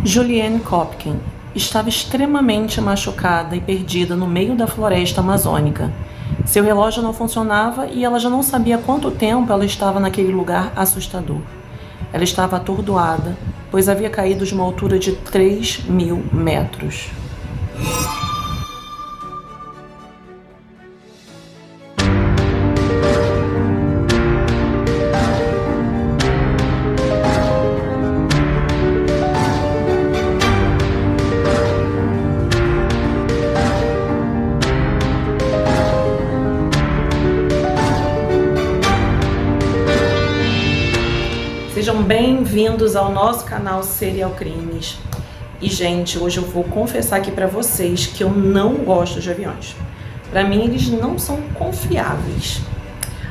Julianne Kopkin estava extremamente machucada e perdida no meio da floresta amazônica. Seu relógio não funcionava e ela já não sabia quanto tempo ela estava naquele lugar assustador. Ela estava atordoada, pois havia caído de uma altura de 3.000 metros. Sejam bem-vindos ao nosso canal Serial Crimes. E, gente, hoje eu vou confessar aqui pra vocês que eu não gosto de aviões. Pra mim, eles não são confiáveis.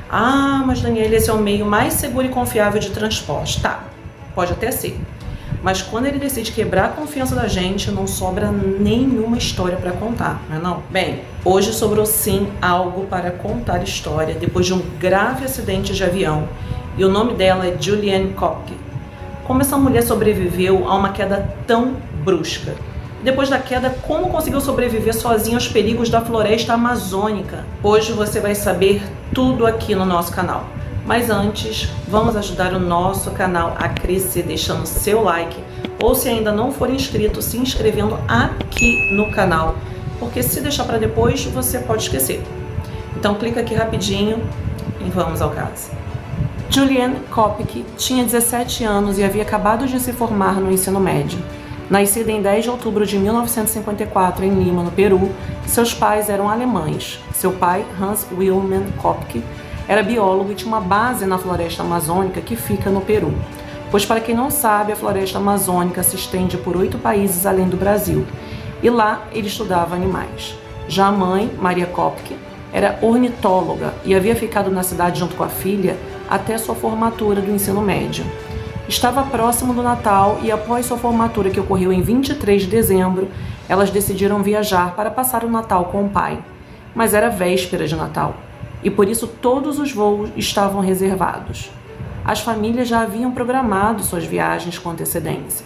Ah, mas Daniela, esse é o meio mais seguro e confiável de transporte. Tá, pode até ser. Mas quando ele decide quebrar a confiança da gente, não sobra nenhuma história pra contar, não é não? Bem, hoje sobrou sim algo para contar história depois de um grave acidente de avião. E o nome dela é Julianne Kopkin. Como essa mulher sobreviveu a uma queda tão brusca? E depois da queda, como conseguiu sobreviver sozinha aos perigos da floresta amazônica? Hoje você vai saber tudo aqui no nosso canal. Mas antes, vamos ajudar o nosso canal a crescer deixando seu like. Ou se ainda não for inscrito, se inscrevendo aqui no canal. Porque se deixar para depois, você pode esquecer. Então clica aqui rapidinho e vamos ao caso. Julianne Kopkin tinha 17 anos e havia acabado de se formar no ensino médio. Nascida em 10 de outubro de 1954 em Lima, no Peru, seus pais eram alemães. Seu pai, Hans Wilhelm Kopkin, era biólogo e tinha uma base na floresta amazônica que fica no Peru. Pois, para quem não sabe, a floresta amazônica se estende por 8 países além do Brasil. E lá ele estudava animais. Já a mãe, Maria Kopkin, era ornitóloga e havia ficado na cidade junto com a filha até sua formatura do ensino médio. Estava próximo do Natal e após sua formatura, que ocorreu em 23 de dezembro, elas decidiram viajar para passar o Natal com o pai. Mas era véspera de Natal e por isso todos os voos estavam reservados. As famílias já haviam programado suas viagens com antecedência,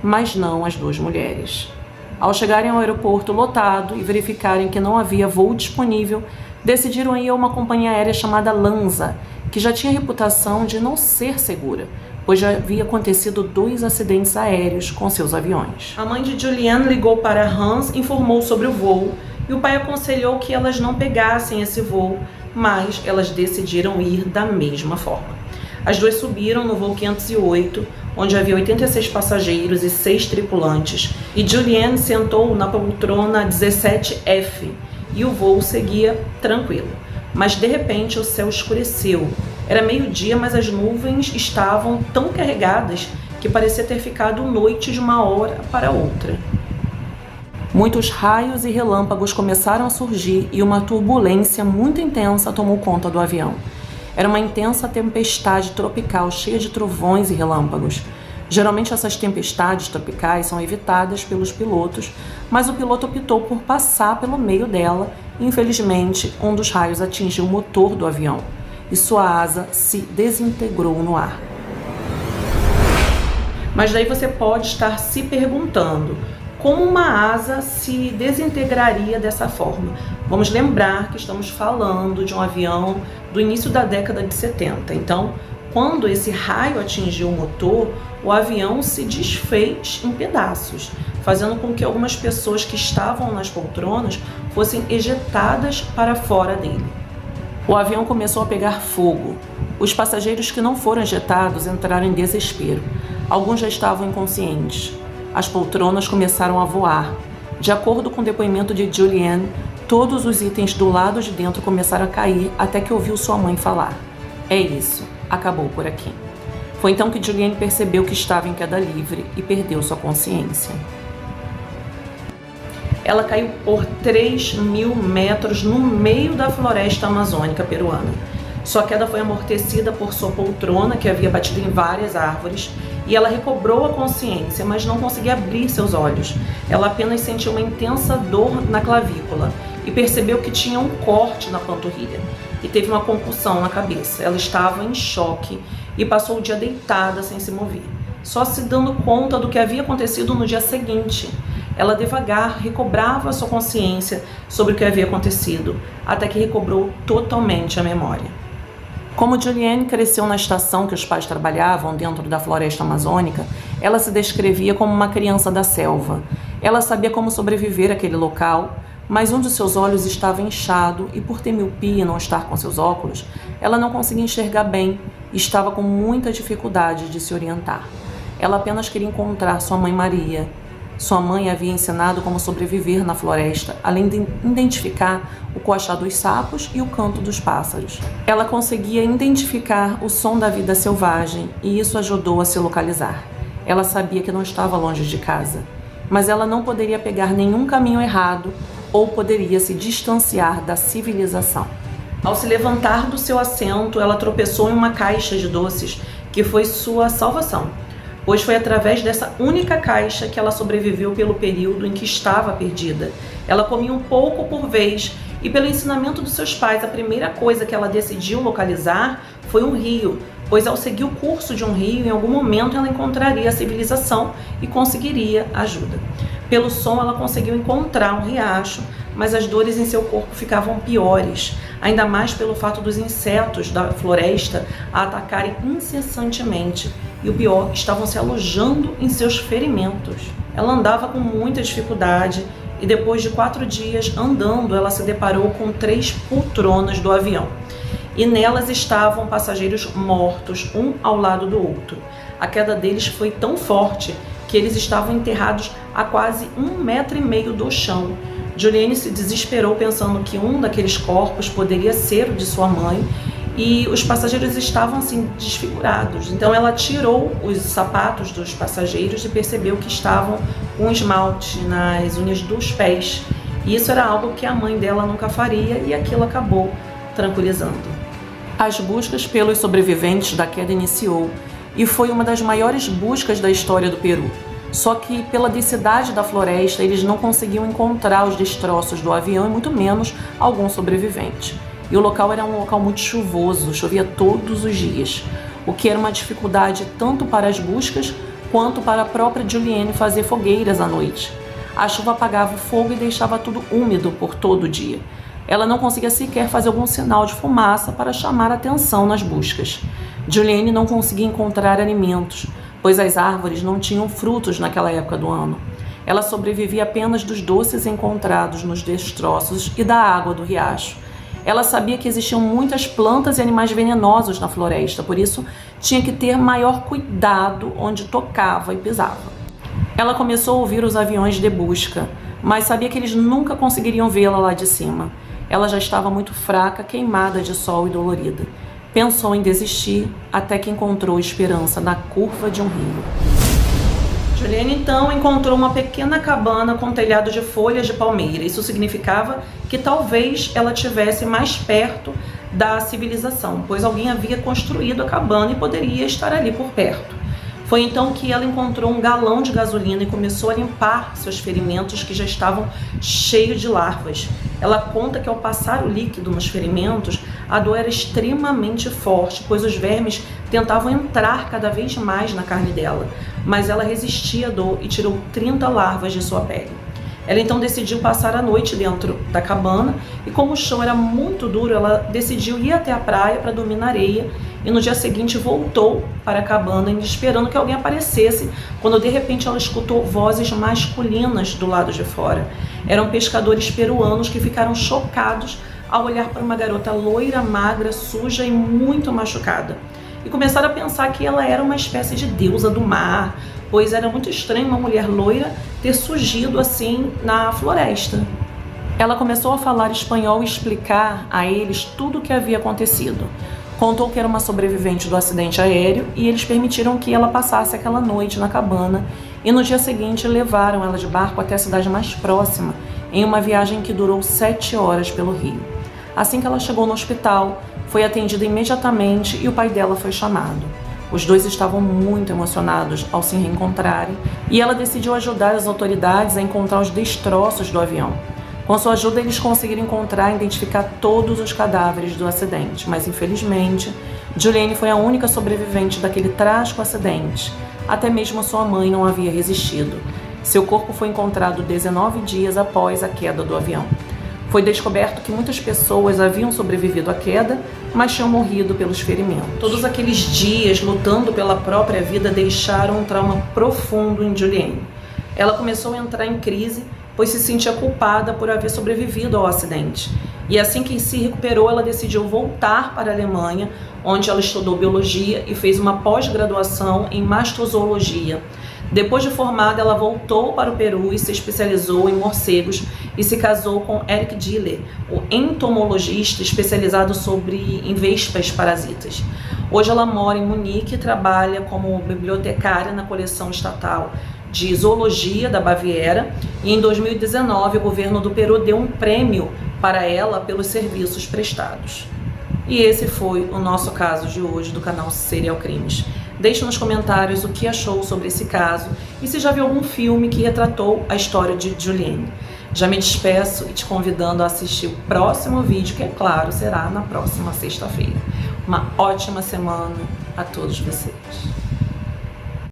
mas não as duas mulheres. Ao chegarem ao aeroporto lotado e verificarem que não havia voo disponível, decidiram ir a uma companhia aérea chamada Lanza, que já tinha reputação de não ser segura, pois já havia acontecido 2 acidentes aéreos com seus aviões. A mãe de Julianne ligou para Hans, informou sobre o voo e o pai aconselhou que elas não pegassem esse voo, mas elas decidiram ir da mesma forma. As duas subiram no voo 508, onde havia 86 passageiros e 6 tripulantes, e Julianne sentou na poltrona 17F e o voo seguia tranquilo. Mas de repente o céu escureceu. Era meio-dia, mas as nuvens estavam tão carregadas que parecia ter ficado noite de uma hora para outra. Muitos raios e relâmpagos começaram a surgir e uma turbulência muito intensa tomou conta do avião. Era uma intensa tempestade tropical cheia de trovões e relâmpagos. Geralmente essas tempestades tropicais são evitadas pelos pilotos, mas o piloto optou por passar pelo meio dela e, infelizmente, um dos raios atingiu o motor do avião e sua asa se desintegrou no ar. Mas daí você pode estar se perguntando, como uma asa se desintegraria dessa forma? Vamos lembrar que estamos falando de um avião do início da década de 70, então, quando esse raio atingiu o motor, o avião se desfez em pedaços, fazendo com que algumas pessoas que estavam nas poltronas fossem ejetadas para fora dele. O avião começou a pegar fogo. Os passageiros que não foram ejetados entraram em desespero. Alguns já estavam inconscientes. As poltronas começaram a voar. De acordo com o depoimento de Julianne, todos os itens do lado de dentro começaram a cair até que ouviu sua mãe falar: "É isso. Acabou por aqui." Foi então que Julianne percebeu que estava em queda livre e perdeu sua consciência. Ela caiu por 3.000 metros no meio da floresta amazônica peruana. Sua queda foi amortecida por sua poltrona, que havia batido em várias árvores, e ela recobrou a consciência, mas não conseguia abrir seus olhos. Ela apenas sentiu uma intensa dor na clavícula e percebeu que tinha um corte na panturrilha e teve uma concussão na cabeça. Ela estava em choque e passou o dia deitada sem se mover. só se dando conta do que havia acontecido no dia seguinte. Ela devagar recobrava sua consciência sobre o que havia acontecido, até que recobrou totalmente a memória. Como Juliane cresceu na estação que os pais trabalhavam dentro da floresta amazônica, ela se descrevia como uma criança da selva. Ela sabia como sobreviver àquele local, mas um de seus olhos estava inchado e, por ter miopia e não estar com seus óculos, ela não conseguia enxergar bem e estava com muita dificuldade de se orientar. Ela apenas queria encontrar sua mãe Maria. Sua mãe havia ensinado como sobreviver na floresta, além de identificar o coachar dos sapos e o canto dos pássaros. Ela conseguia identificar o som da vida selvagem e isso ajudou a se localizar. Ela sabia que não estava longe de casa, mas ela não poderia pegar nenhum caminho errado ou poderia se distanciar da civilização. Ao se levantar do seu assento, ela tropeçou em uma caixa de doces que foi sua salvação, pois foi através dessa única caixa que ela sobreviveu pelo período em que estava perdida. Ela comia um pouco por vez e, pelo ensinamento dos seus pais, a primeira coisa que ela decidiu localizar foi um rio, pois ao seguir o curso de um rio, em algum momento ela encontraria a civilização e conseguiria ajuda. Pelo som, ela conseguiu encontrar um riacho, mas as dores em seu corpo ficavam piores, ainda mais pelo fato dos insetos da floresta a atacarem incessantemente. E o pior, estavam se alojando em seus ferimentos. Ela andava com muita dificuldade e depois de 4 dias andando, ela se deparou com 3 poltronas do avião. E nelas estavam passageiros mortos, um ao lado do outro. A queda deles foi tão forte que eles estavam enterrados a quase 1,5 metro do chão. Juliane se desesperou pensando que um daqueles corpos poderia ser o de sua mãe e os passageiros estavam assim desfigurados. Então ela tirou os sapatos dos passageiros e percebeu que estavam com esmalte nas unhas dos pés. E isso era algo que a mãe dela nunca faria e aquilo acabou tranquilizando. As buscas pelos sobreviventes da queda iniciou e foi uma das maiores buscas da história do Peru. Só que pela densidade da floresta eles não conseguiam encontrar os destroços do avião e muito menos algum sobrevivente. E o local era um local muito chuvoso, chovia todos os dias, o que era uma dificuldade tanto para as buscas quanto para a própria Juliane fazer fogueiras à noite. A chuva apagava o fogo e deixava tudo úmido por todo o dia. Ela não conseguia sequer fazer algum sinal de fumaça para chamar atenção nas buscas. Juliane não conseguia encontrar alimentos, pois as árvores não tinham frutos naquela época do ano. Ela sobrevivia apenas dos doces encontrados nos destroços e da água do riacho. Ela sabia que existiam muitas plantas e animais venenosos na floresta, por isso tinha que ter maior cuidado onde tocava e pisava. Ela começou a ouvir os aviões de busca, mas sabia que eles nunca conseguiriam vê-la lá de cima. Ela já estava muito fraca, queimada de sol e dolorida. Pensou em desistir até que encontrou esperança na curva de um rio. Juliane então encontrou uma pequena cabana com telhado de folhas de palmeira. Isso significava que talvez ela estivesse mais perto da civilização, pois alguém havia construído a cabana e poderia estar ali por perto. Foi então que ela encontrou um galão de gasolina e começou a limpar seus ferimentos que já estavam cheios de larvas. Ela conta que ao passar o líquido nos ferimentos, a dor era extremamente forte, pois os vermes tentavam entrar cada vez mais na carne dela. Mas ela resistia à dor e tirou 30 larvas de sua pele. Ela então decidiu passar a noite dentro da cabana e como o chão era muito duro, ela decidiu ir até a praia para dormir na areia e no dia seguinte voltou para a cabana esperando que alguém aparecesse, quando de repente ela escutou vozes masculinas do lado de fora. Eram pescadores peruanos que ficaram chocados ao olhar para uma garota loira, magra, suja e muito machucada. E começaram a pensar que ela era uma espécie de deusa do mar, pois era muito estranho uma mulher loira ter surgido assim na floresta. Ela começou a falar espanhol e explicar a eles tudo o que havia acontecido. Contou que era uma sobrevivente do acidente aéreo e eles permitiram que ela passasse aquela noite na cabana e no dia seguinte levaram ela de barco até a cidade mais próxima, em uma viagem que durou 7 horas pelo rio. Assim que ela chegou no hospital, foi atendida imediatamente e o pai dela foi chamado. Os dois estavam muito emocionados ao se reencontrarem e ela decidiu ajudar as autoridades a encontrar os destroços do avião. Com sua ajuda, eles conseguiram encontrar e identificar todos os cadáveres do acidente, mas infelizmente, Juliane foi a única sobrevivente daquele trágico acidente. até mesmo sua mãe não havia resistido. Seu corpo foi encontrado 19 dias após a queda do avião. Foi descoberto que muitas pessoas haviam sobrevivido à queda, mas tinham morrido pelos ferimentos. Todos aqueles dias lutando pela própria vida deixaram um trauma profundo em Juliane. Ela começou a entrar em crise, pois se sentia culpada por haver sobrevivido ao acidente. E assim que se recuperou, ela decidiu voltar para a Alemanha, onde ela estudou biologia e fez uma pós-graduação em mastozoologia. Depois de formada, ela voltou para o Peru e se especializou em morcegos e se casou com Eric Diller, o entomologista especializado em vespas parasitas. Hoje ela mora em Munique e trabalha como bibliotecária na coleção estatal de zoologia da Baviera, e em 2019 o governo do Peru deu um prêmio para ela pelos serviços prestados. E esse foi o nosso caso de hoje do canal Serial Crimes. Deixe nos comentários o que achou sobre esse caso e se já viu algum filme que retratou a história de Juliane. Já me despeço e te convidando a assistir o próximo vídeo, que é claro, será na próxima sexta-feira. Uma ótima semana a todos vocês.